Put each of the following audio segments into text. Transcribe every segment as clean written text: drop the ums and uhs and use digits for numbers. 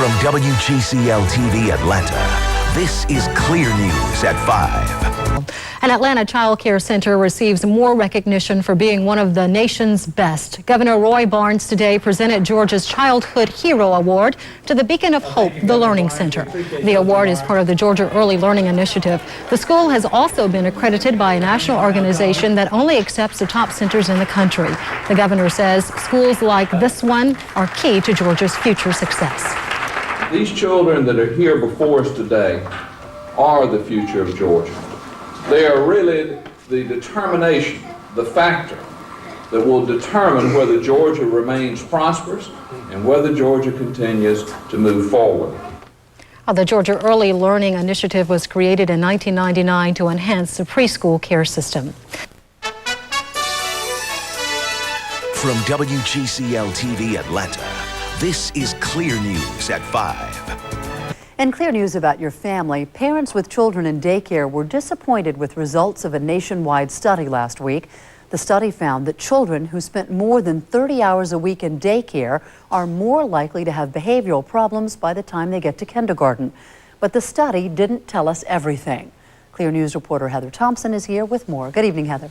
From WGCL-TV Atlanta, this is Clear News at 5. An Atlanta child care center receives more recognition for being one of the nation's best. Governor Roy Barnes today presented Georgia's Childhood Hero Award to the Beacon of Hope, the Learning Center. The award is part of the Georgia Early Learning Initiative. The school has also been accredited by a national organization that only accepts the top centers in the country. The governor says schools like this one are key to Georgia's future success. These children that are here before us today are the future of Georgia. They are really the determination, the factor that will determine whether Georgia remains prosperous and whether Georgia continues to move forward. The Georgia Early Learning Initiative was created in 1999 to enhance the preschool care system. From WGCL-TV Atlanta, this is Clear News at 5. And Clear News about your family. Parents with children in daycare were disappointed with results of a nationwide study last week. The study found that children who spent more than 30 hours a week in daycare are more likely to have behavioral problems by the time they get to kindergarten. But the study didn't tell us everything. Clear News reporter Heather Thompson is here with more. Good evening, Heather.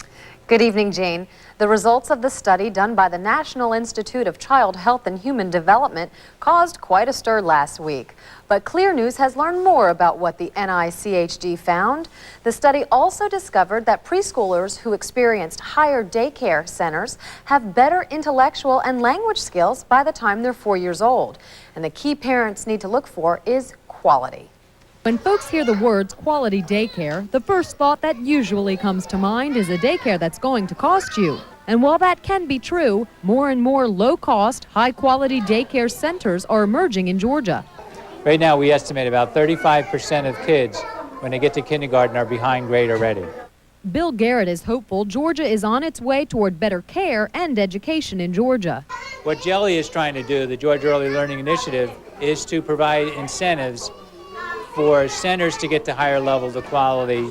Good evening, Jane. The results of the study done by the National Institute of Child Health and Human Development caused quite a stir last week. But Clear News has learned more about what the NICHD found. The study also discovered that preschoolers who experienced higher daycare centers have better intellectual and language skills by the time they're 4 years old. And the key parents need to look for is quality. When folks hear the words quality daycare, the first thought that usually comes to mind is a daycare that's going to cost you. And while that can be true, more and more low-cost, high-quality daycare centers are emerging in Georgia. Right now, we estimate about 35% of kids, when they get to kindergarten, are behind grade already. Bill Garrett is hopeful Georgia is on its way toward better care and education in Georgia. What Jelly is trying to do, the Georgia Early Learning Initiative, is to provide incentives for centers to get to higher levels of quality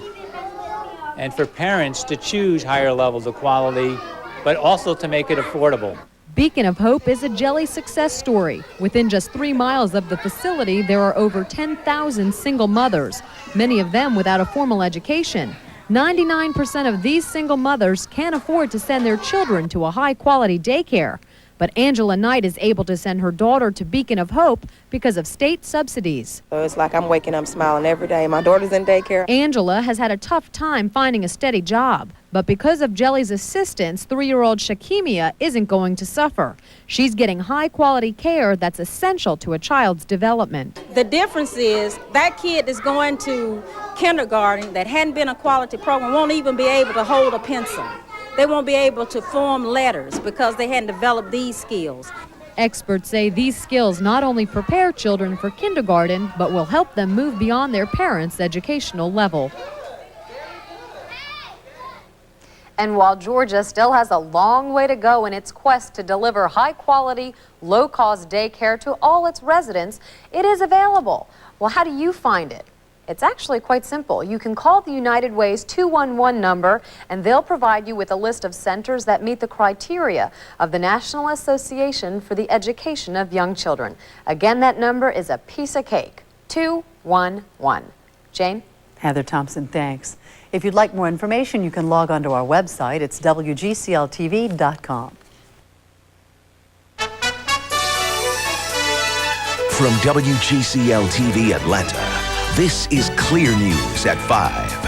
and for parents to choose higher levels of quality, but also to make it affordable. Beacon of Hope is a Jelly success story. Within just 3 miles of the facility, there are over 10,000 single mothers, many of them without a formal education. 99% of these single mothers can't afford to send their children to a high-quality daycare. But Angela Knight is able to send her daughter to Beacon of Hope because of state subsidies. So it's like I'm waking up smiling every day. My daughter's in daycare. Angela has had a tough time finding a steady job. But because of Jelly's assistance, 3-year-old Shakimia isn't going to suffer. She's getting high-quality care that's essential to a child's development. The difference is that kid that's going to kindergarten that hadn't been a quality program won't even be able to hold a pencil. They won't be able to form letters because they hadn't developed these skills. Experts say these skills not only prepare children for kindergarten, but will help them move beyond their parents' educational level. And while Georgia still has a long way to go in its quest to deliver high-quality, low-cost daycare to all its residents, it is available. Well, how do you find it? It's actually quite simple. You can call the United Way's 211 number, and they'll provide you with a list of centers that meet the criteria of the National Association for the Education of Young Children. Again, that number is a piece of cake, 211. Jane? Heather Thompson, thanks. If you'd like more information, you can log on to our website. It's WGCLTV.com. From WGCL-TV Atlanta, this is Clear News at 5.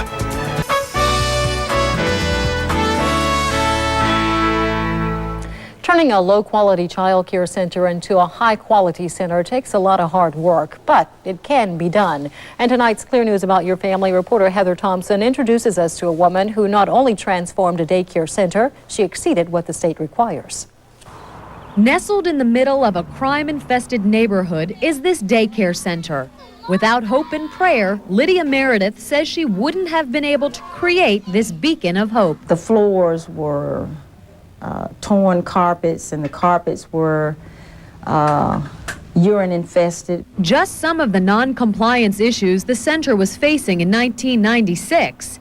Turning a low-quality child care center into a high-quality center takes a lot of hard work, but it can be done. And tonight's Clear News About Your Family reporter Heather Thompson introduces us to a woman who not only transformed a daycare center, she exceeded what the state requires. Nestled in the middle of a crime-infested neighborhood is this daycare center. Without hope and prayer, Lydia Meredith says she wouldn't have been able to create this beacon of hope. The floors were torn carpets, and the carpets were urine infested. Just some of the non-compliance issues the center was facing in 1996.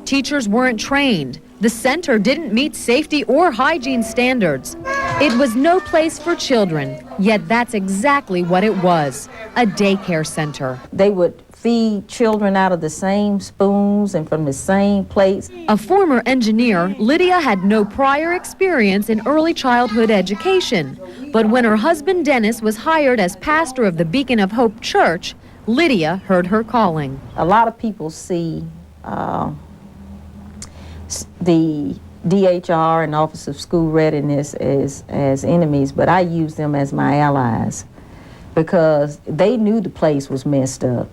Teachers weren't trained. The center didn't meet safety or hygiene standards. It was no place for children, yet that's exactly what it was, a daycare center. They would feed children out of the same spoons and from the same plates. A former engineer, Lydia had no prior experience in early childhood education. But when her husband Dennis was hired as pastor of the Beacon of Hope Church, Lydia heard her calling. A lot of people see the DHR and Office of School Readiness as enemies, but I use them as my allies because they knew the place was messed up,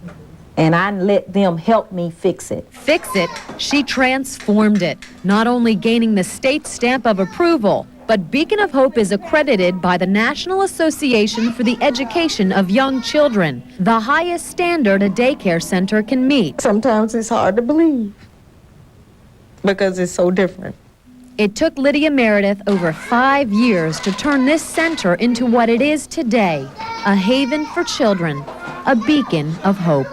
and I let them help me fix it. Fix it? She transformed it, not only gaining the state stamp of approval, but Beacon of Hope is accredited by the National Association for the Education of Young Children, the highest standard a daycare center can meet. Sometimes it's hard to believe because it's so different. It took Lydia Meredith over 5 years to turn this center into what it is today, a haven for children, a beacon of hope.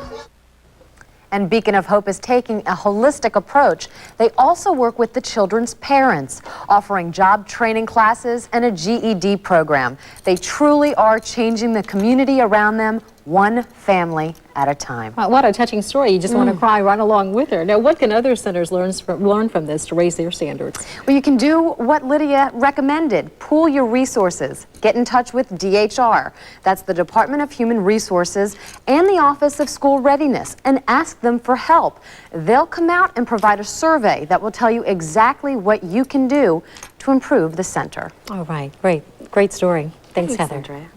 And Beacon of Hope is taking a holistic approach. They also work with the children's parents, offering job training classes and a GED program. They truly are changing the community around them, one family at a time. What a touching story. You just want to cry right along with her. Now, what can other centers learn from this to raise their standards? Well, you can do what Lydia recommended. Pool your resources. Get in touch with DHR. That's the Department of Human Resources and the Office of School Readiness, and ask them for help. They'll come out and provide a survey that will tell you exactly what you can do to improve the center. All right, great story. Thanks, Heather. Andrea.